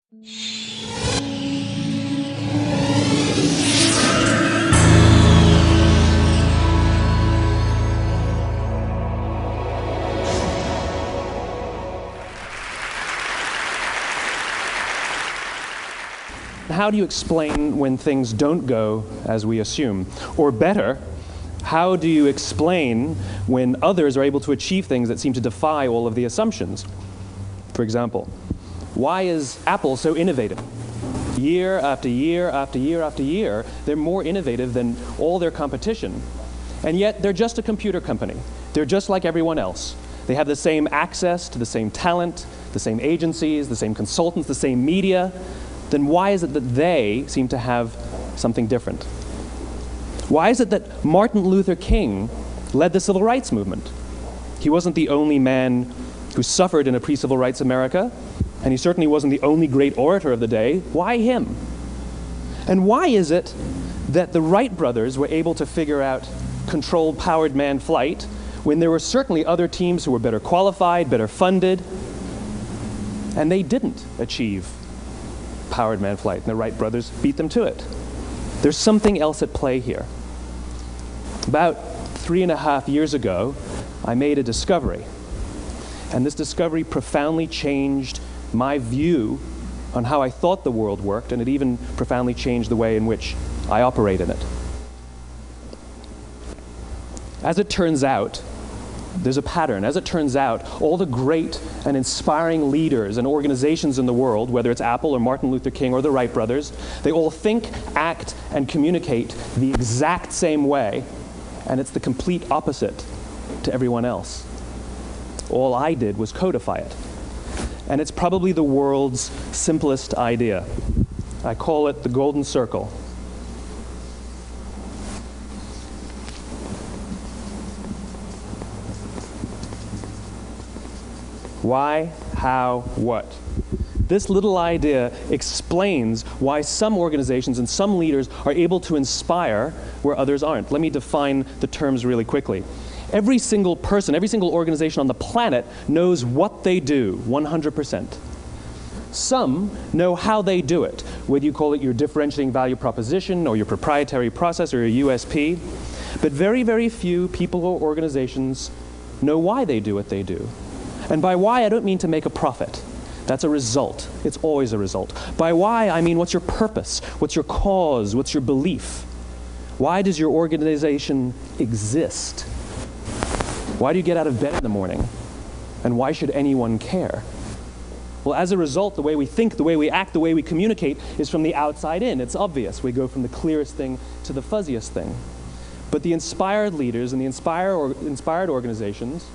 How do you explain when things don't go as we assume? Or better, how do you explain when others are able to achieve things that seem to defy all of the assumptions? For example, why is Apple so innovative? Year after year after year after year, they're more innovative than all their competition. And yet, they're just a computer company. They're just like everyone else. They have the same access to the same talent, the same agencies, the same consultants, the same media. Then why is it that they seem to have something different? Why is it that Martin Luther King led the civil rights movement? He wasn't the only man who suffered in a pre-civil rights America, and he certainly wasn't the only great orator of the day. Why him? And why is it that the Wright brothers were able to figure out controlled powered manned flight when there were certainly other teams who were better qualified, better funded, and they didn't achieve powered manned flight, and the Wright brothers beat them to it? There's something else at play here. About 3.5 years ago, I made a discovery, and this discovery profoundly changed my view on how I thought the world worked, and it even profoundly changed the way in which I operate in it. As it turns out, there's a pattern. As it turns out, all the great and inspiring leaders and organizations in the world, whether it's Apple or Martin Luther King or the Wright brothers, they all think, act, and communicate the exact same way, and it's the complete opposite to everyone else. All I did was codify it. And it's probably the world's simplest idea. I call it the golden circle. Why, how, what? This little idea explains why some organizations and some leaders are able to inspire where others aren't. Let me define the terms really quickly. Every single person, every single organization on the planet knows what they do, 100%. Some know how they do it, whether you call it your differentiating value proposition or your proprietary process or your USP. But very, very few people or organizations know why they do what they do. And by why, I don't mean to make a profit. That's a result. It's always a result. By why, I mean what's your purpose? What's your cause? What's your belief? Why does your organization exist? Why do you get out of bed in the morning? And why should anyone care? Well, as a result, the way we think, the way we act, the way we communicate is from the outside in. It's obvious. We go from the clearest thing to the fuzziest thing. But the inspired leaders and the inspired organizations,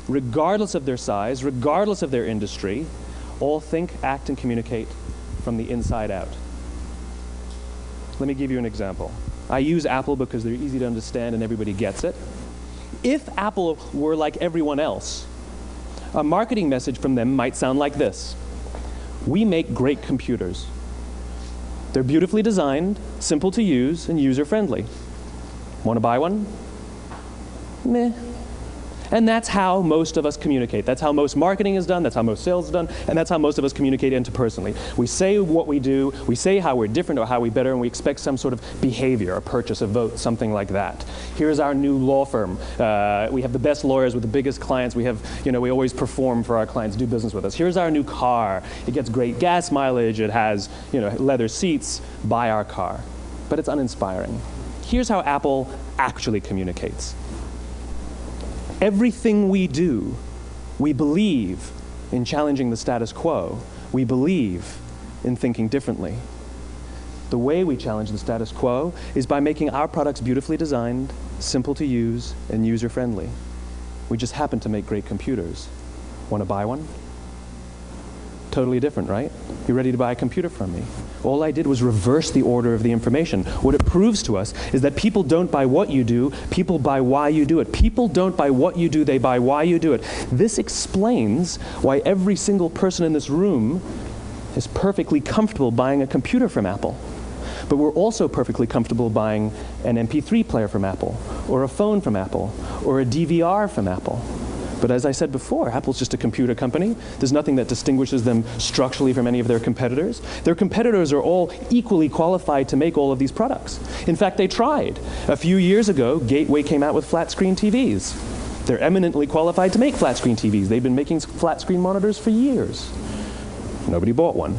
regardless of their size, regardless of their industry, all think, act, and communicate from the inside out. Let me give you an example. I use Apple because they're easy to understand and everybody gets it. If Apple were like everyone else, a marketing message from them might sound like this. We make great computers. They're beautifully designed, simple to use, and user-friendly. Want to buy one? Meh. And that's how most of us communicate. That's how most marketing is done, that's how most sales is done, and that's how most of us communicate interpersonally. We say what we do, we say how we're different or how we're better, and we expect some sort of behavior, a purchase, a vote, something like that. Here's our new law firm. We have the best lawyers with the biggest clients. We have, we always perform for our clients, do business with us. Here's our new car. It gets great gas mileage. It has, leather seats. Buy our car. But it's uninspiring. Here's how Apple actually communicates. Everything we do, we believe in challenging the status quo. We believe in thinking differently. The way we challenge the status quo is by making our products beautifully designed, simple to use, and user-friendly. We just happen to make great computers. Want to buy one? Totally different, right? You're ready to buy a computer from me. All I did was reverse the order of the information. What it proves to us is that people don't buy what you do, people buy why you do it. People don't buy what you do, they buy why you do it. This explains why every single person in this room is perfectly comfortable buying a computer from Apple. But we're also perfectly comfortable buying an MP3 player from Apple, or a phone from Apple, or a DVR from Apple. But as I said before, Apple's just a computer company. There's nothing that distinguishes them structurally from any of their competitors. Their competitors are all equally qualified to make all of these products. In fact, they tried. A few years ago, Gateway came out with flat screen TVs. They're eminently qualified to make flat screen TVs. They've been making flat screen monitors for years. Nobody bought one.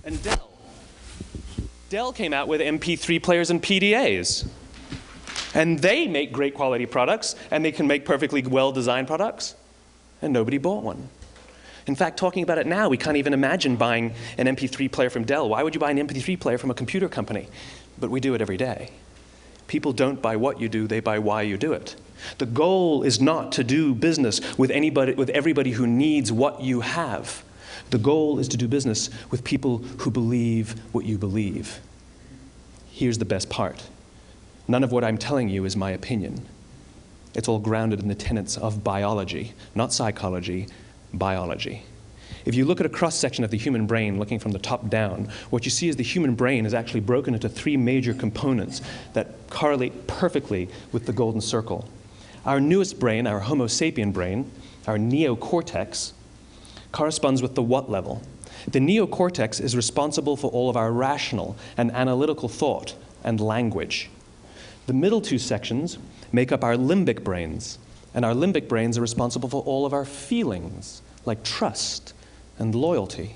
And Dell came out with MP3 players and PDAs. And they make great quality products, and they can make perfectly well-designed products, and nobody bought one. In fact, talking about it now, we can't even imagine buying an MP3 player from Dell. Why would you buy an MP3 player from a computer company? But we do it every day. People don't buy what you do, they buy why you do it. The goal is not to do business with everybody who needs what you have. The goal is to do business with people who believe what you believe. Here's the best part. None of what I'm telling you is my opinion. It's all grounded in the tenets of biology, not psychology, biology. If you look at a cross-section of the human brain, looking from the top down, what you see is the human brain is actually broken into three major components that correlate perfectly with the golden circle. Our newest brain, our Homo sapien brain, our neocortex, corresponds with the what level. The neocortex is responsible for all of our rational and analytical thought and language. The middle two sections make up our limbic brains, and our limbic brains are responsible for all of our feelings, like trust and loyalty.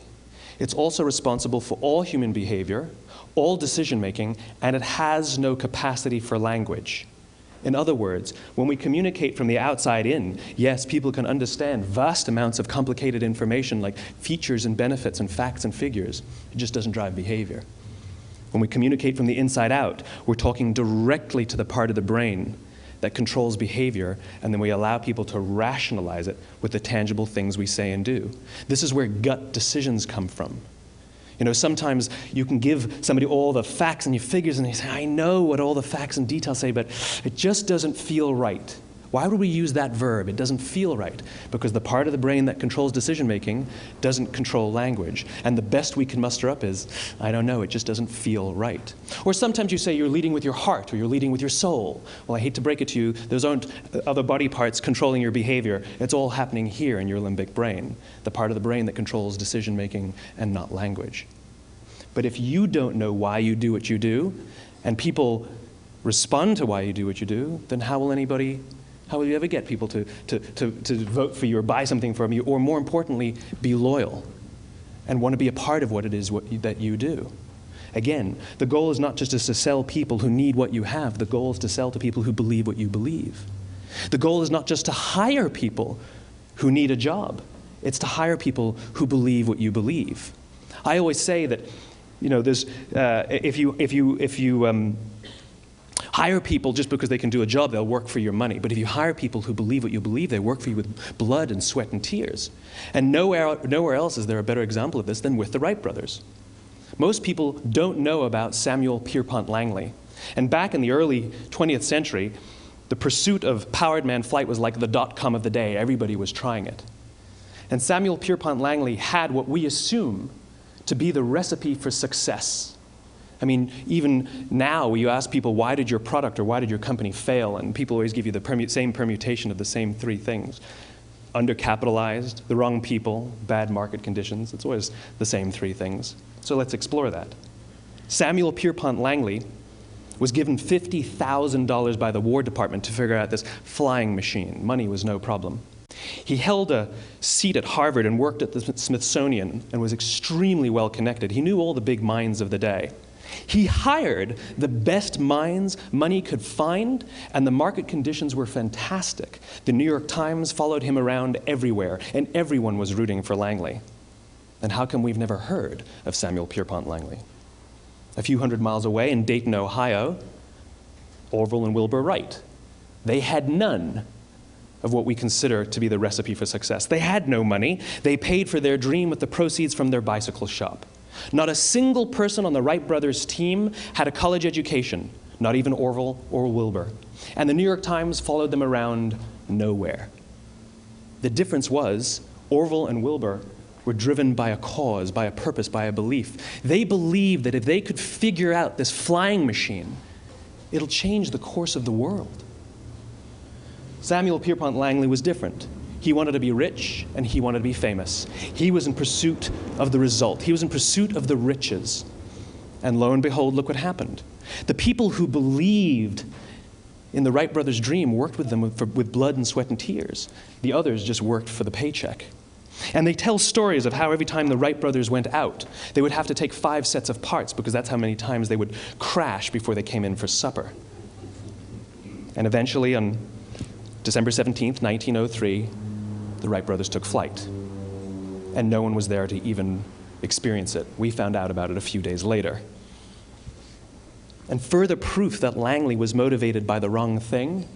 It's also responsible for all human behavior, all decision-making, and it has no capacity for language. In other words, when we communicate from the outside in, yes, people can understand vast amounts of complicated information like features and benefits and facts and figures. It just doesn't drive behavior. When we communicate from the inside out, we're talking directly to the part of the brain that controls behavior, and then we allow people to rationalize it with the tangible things we say and do. This is where gut decisions come from. You know, sometimes you can give somebody all the facts and your figures, and they say, I know what all the facts and details say, but it just doesn't feel right. Why would we use that verb? It doesn't feel right. Because the part of the brain that controls decision-making doesn't control language. And the best we can muster up is, I don't know, it just doesn't feel right. Or sometimes you say you're leading with your heart or you're leading with your soul. Well, I hate to break it to you, those aren't other body parts controlling your behavior. It's all happening here in your limbic brain, the part of the brain that controls decision-making and not language. But if you don't know why you do what you do, and people respond to why you do what you do, then how will you ever get people to vote for you or buy something from you, or more importantly, be loyal and want to be a part of what it is that you do? Again, the goal is not just to sell people who need what you have. The goal is to sell to people who believe what you believe. The goal is not just to hire people who need a job. It's to hire people who believe what you believe. I always say that, you know, there's, if you hire people just because they can do a job, they'll work for your money. But if you hire people who believe what you believe, they work for you with blood and sweat and tears. And nowhere else is there a better example of this than with the Wright Brothers. Most people don't know about Samuel Pierpont Langley. And back in the early 20th century, the pursuit of powered man flight was like the dot-com of the day. Everybody was trying it. And Samuel Pierpont Langley had what we assume to be the recipe for success. I mean, even now, you ask people, why did your product or why did your company fail? And people always give you the same permutation of the same three things. Undercapitalized, the wrong people, bad market conditions. It's always the same three things. So let's explore that. Samuel Pierpont Langley was given $50,000 by the War Department to figure out this flying machine. Money was no problem. He held a seat at Harvard and worked at the Smithsonian and was extremely well connected. He knew all the big minds of the day. He hired the best minds money could find, and the market conditions were fantastic. The New York Times followed him around everywhere, and everyone was rooting for Langley. And how come we've never heard of Samuel Pierpont Langley? A few hundred miles away in Dayton, Ohio, Orville and Wilbur Wright. They had none of what we consider to be the recipe for success. They had no money. They paid for their dream with the proceeds from their bicycle shop. Not a single person on the Wright Brothers team had a college education, not even Orville or Wilbur. And the New York Times followed them around nowhere. The difference was Orville and Wilbur were driven by a cause, by a purpose, by a belief. They believed that if they could figure out this flying machine, it'll change the course of the world. Samuel Pierpont Langley was different. He wanted to be rich, and he wanted to be famous. He was in pursuit of the result. He was in pursuit of the riches. And lo and behold, look what happened. The people who believed in the Wright Brothers' dream worked with them with blood and sweat and tears. The others just worked for the paycheck. And they tell stories of how every time the Wright brothers went out, they would have to take 5 sets of parts because that's how many times they would crash before they came in for supper. And eventually, on December 17th, 1903, the Wright brothers took flight. And no one was there to even experience it. We found out about it a few days later. And further proof that Langley was motivated by the wrong thing,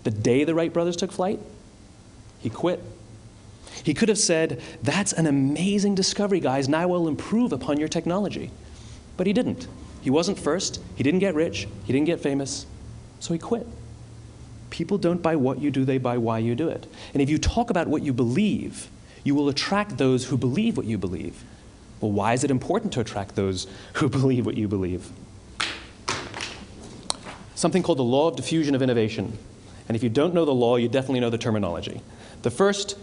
the day the Wright brothers took flight, he quit. He could have said, "That's an amazing discovery, guys. Now we'll improve upon your technology." But he didn't. He wasn't first. He didn't get rich. He didn't get famous. So he quit. People don't buy what you do, they buy why you do it. And if you talk about what you believe, you will attract those who believe what you believe. Well, why is it important to attract those who believe what you believe? Something called the law of diffusion of innovation. And if you don't know the law, you definitely know the terminology. The first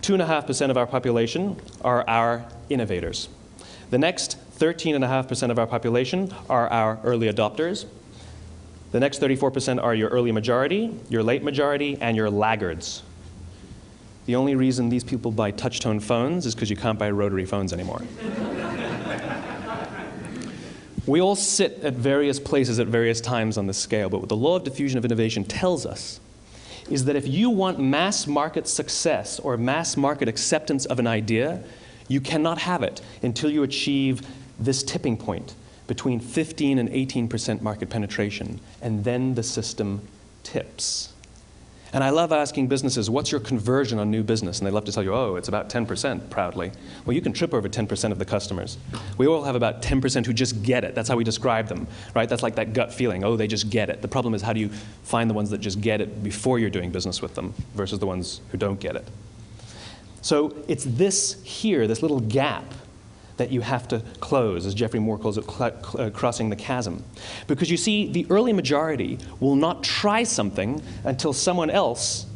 2.5% of our population are our innovators. The next 13.5% of our population are our early adopters. The next 34% are your early majority, your late majority, and your laggards. The only reason these people buy touch-tone phones is because you can't buy rotary phones anymore. We all sit at various places at various times on the scale, but what the law of diffusion of innovation tells us is that if you want mass market success or mass market acceptance of an idea, you cannot have it until you achieve this tipping point between 15 and 18% market penetration, and then the system tips. And I love asking businesses, what's your conversion on new business? And they love to tell you, oh, it's about 10%, proudly. Well, you can trip over 10% of the customers. We all have about 10% who just get it. That's how we describe them, right? That's like that gut feeling, oh, they just get it. The problem is, how do you find the ones that just get it before you're doing business with them versus the ones who don't get it? So it's this here, this little gap, that you have to close, as Geoffrey Moore calls it, crossing the chasm. Because you see, the early majority will not try something until someone else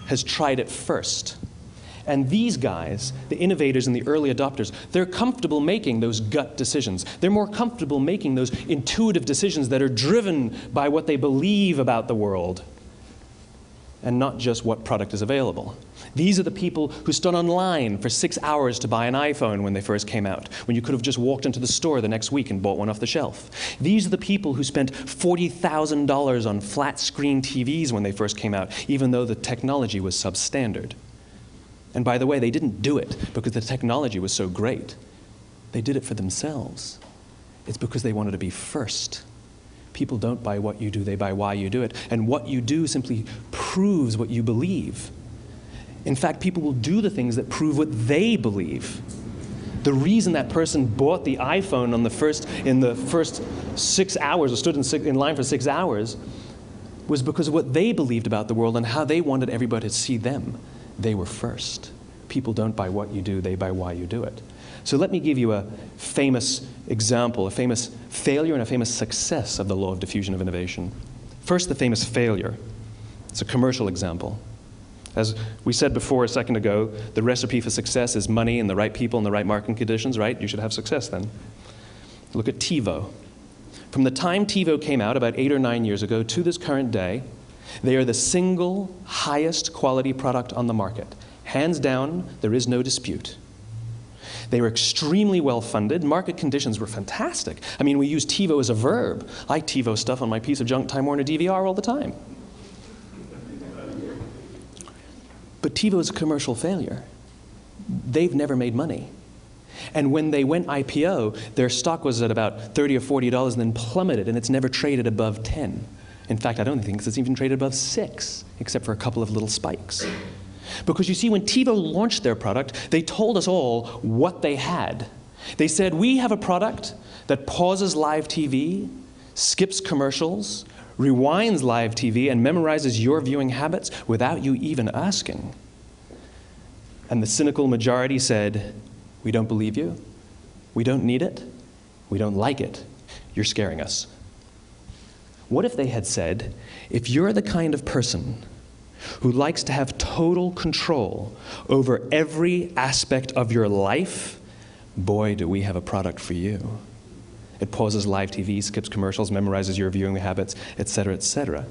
has tried it first. And these guys, the innovators and the early adopters, they're comfortable making those gut decisions. They're more comfortable making those intuitive decisions that are driven by what they believe about the world, and not just what product is available. These are the people who stood online for 6 hours to buy an iPhone when they first came out, when you could have just walked into the store the next week and bought one off the shelf. These are the people who spent $40,000 on flat-screen TVs when they first came out, even though the technology was substandard. And by the way, they didn't do it because the technology was so great. They did it for themselves. It's because they wanted to be first. People don't buy what you do, they buy why you do it. And what you do simply proves what you believe. In fact, people will do the things that prove what they believe. The reason that person bought the iPhone in the first 6 hours, or stood in line for 6 hours, was because of what they believed about the world and how they wanted everybody to see them. They were first. People don't buy what you do, they buy why you do it. So let me give you a famous example, a famous failure and a famous success of the law of diffusion of innovation. First, the famous failure. It's a commercial example. As we said before a second ago, the recipe for success is money and the right people and the right marketing conditions, right? You should have success then. Look at TiVo. From the time TiVo came out about 8 or 9 years ago to this current day, they are the single highest quality product on the market. Hands down, there is no dispute. They were extremely well funded. Market conditions were fantastic. I mean, we use TiVo as a verb. I TiVo stuff on my piece of junk Time Warner DVR all the time. But TiVo is a commercial failure. They've never made money. And when they went IPO, their stock was at about $30 or $40 and then plummeted, and it's never traded above 10. In fact, I don't think it's even traded above 6, except for a couple of little spikes. Because you see, when TiVo launched their product, they told us all what they had. They said, we have a product that pauses live TV, skips commercials, rewinds live TV, and memorizes your viewing habits without you even asking. And the cynical majority said, we don't believe you, we don't need it, we don't like it, you're scaring us. What if they had said, if you're the kind of person who likes to have total control over every aspect of your life, boy, do we have a product for you. It pauses live TV, skips commercials, memorizes your viewing habits, etc., etc.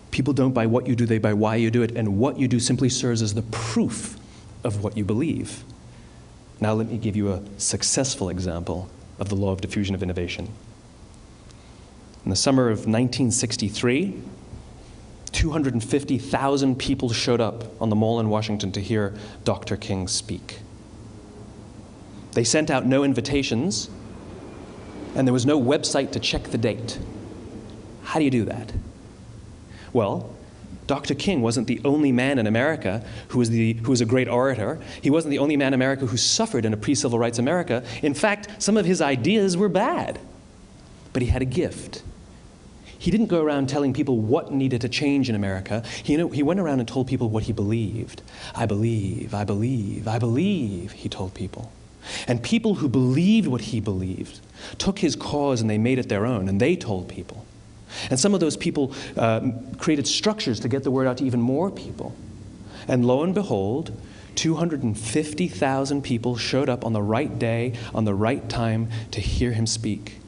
People don't buy what you do, they buy why you do it, and what you do simply serves as the proof of what you believe. Now let me give you a successful example of the law of diffusion of innovation. In the summer of 1963, 250,000 people showed up on the Mall in Washington to hear Dr. King speak. They sent out no invitations, and there was no website to check the date. How do you do that? Well, Dr. King wasn't the only man in America who was a great orator. He wasn't the only man in America who suffered in a pre-civil rights America. In fact, some of his ideas were bad. But he had a gift. He didn't go around telling people what needed to change in America. He went around and told people what he believed. I believe, I believe, I believe, he told people. And people who believed what he believed took his cause and they made it their own, and they told people. And some of those people created structures to get the word out to even more people. And lo and behold, 250,000 people showed up on the right day, on the right time to hear him speak.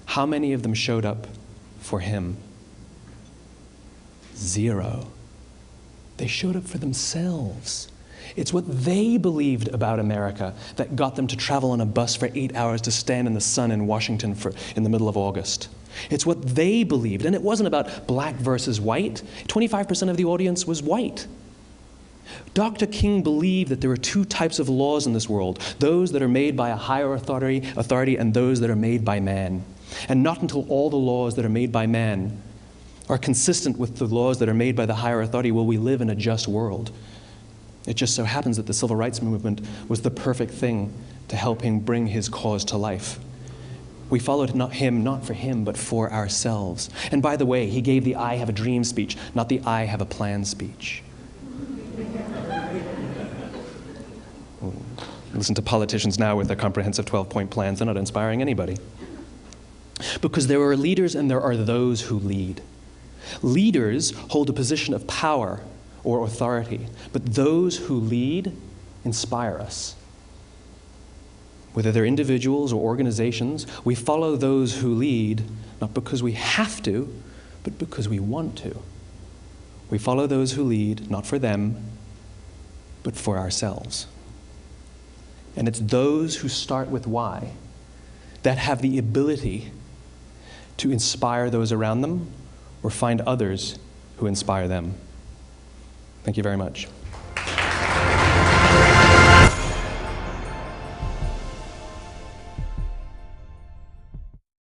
How many of them showed up for him? 0. They showed up for themselves. It's what they believed about America that got them to travel on a bus for 8 hours to stand in the sun in Washington in the middle of August. It's what they believed, and it wasn't about black versus white. 25% of the audience was white. Dr. King believed that there are 2 types of laws in this world, those that are made by a higher authority and those that are made by man. And not until all the laws that are made by man are consistent with the laws that are made by the higher authority will we live in a just world. It just so happens that the civil rights movement was the perfect thing to help him bring his cause to life. We followed him not for him, but for ourselves. And by the way, he gave the I have a dream speech, not the I have a plan speech. Listen to politicians now with their comprehensive 12-point plans. They're not inspiring anybody. Because there are leaders and there are those who lead. Leaders hold a position of power or authority, but those who lead inspire us. Whether they're individuals or organizations, we follow those who lead not because we have to, but because we want to. We follow those who lead not for them, but for ourselves. And it's those who start with why that have the ability to inspire those around them or find others who inspire them. Thank you very much.